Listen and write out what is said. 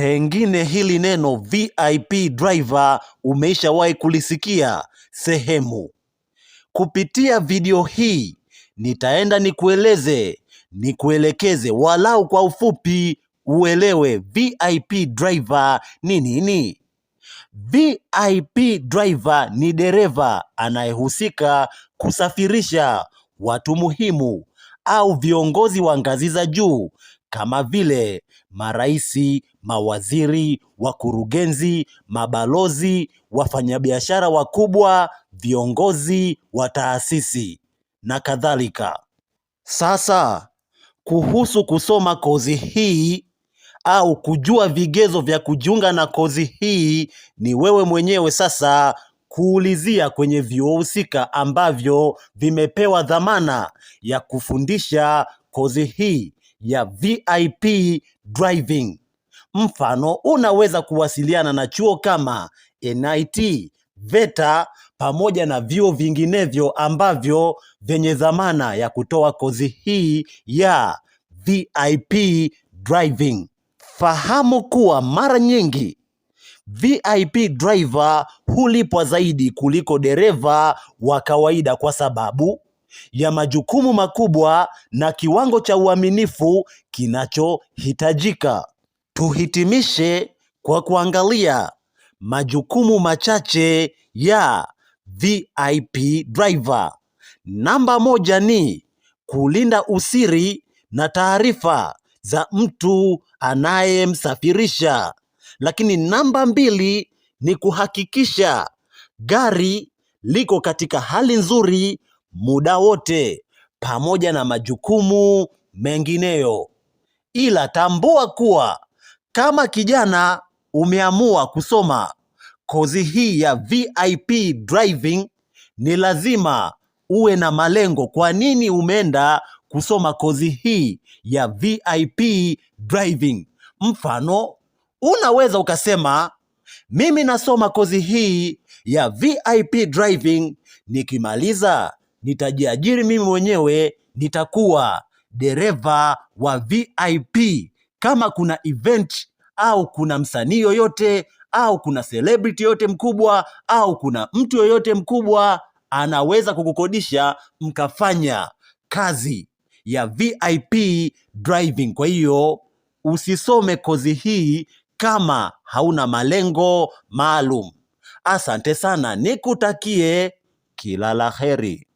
Pengine hili neno VIP driver umeshawahi kulisikia sehemu. Kupitia video hii nitaenda nikuelekeze walau kwa ufupi uelewe VIP driver ni nini. VIP driver ni dereva anayehusika kusafirisha watu muhimu au viongozi wa ngazi za juu kama vile maraisi, mawaziri, wakurugenzi, mabalozi, wafanyabiashara wakubwa, viongozi wa taasisi na kadhalika. Sasa, kuhusu kusoma kozi hii au kujua vigezo vya kujiunga na kozi hii, ni wewe mwenyewe sasa kuulizia kwenye vyuo husika ambavyo vimepewa dhamana ya kufundisha kozi hii ya VIP driving. Mfano, unaweza kuwasiliana na chuo kama NIT, VETA pamoja na vyuo vinginevyo ambavyo vyenye dhamana ya kutoa kozi hii ya VIP driving. Fahamu kuwa mara nyingi VIP driver hulipwa zaidi kuliko dereva wa kawaida kwa sababu ya majukumu makubwa na kiwango cha uaminifu kinachohitajika. Tuhitimishe kwa kuangalia majukumu machache ya VIP driver. Namba 1 ni kulinda usiri na taarifa za mtu anayemsafirisha. Lakini namba 2 ni kuhakikisha gari liko katika hali nzuri muda wote, pamoja na majukumu mengineyo. Ila tambua kuwa kama kijana umeamua kusoma kozi hii ya VIP driving, ni lazima uwe na malengo. Kwa nini umeenda kusoma kozi hii ya VIP driving? Mfano, unaweza ukasema, mimi nasoma kozi hii ya VIP driving, nikimaliza nitajiajiri mimi mwenyewe, nitakuwa dereva wa VIP. Kama kuna event au kuna msanii yoyote au kuna celebrity yote mkubwa au kuna mtu yoyote mkubwa, anaweza kukukodisha mkafanya kazi ya VIP driving. Kwa hiyo usisome kozi hii kama hauna malengo maalum. Asante sana, nikutakie kila la heri.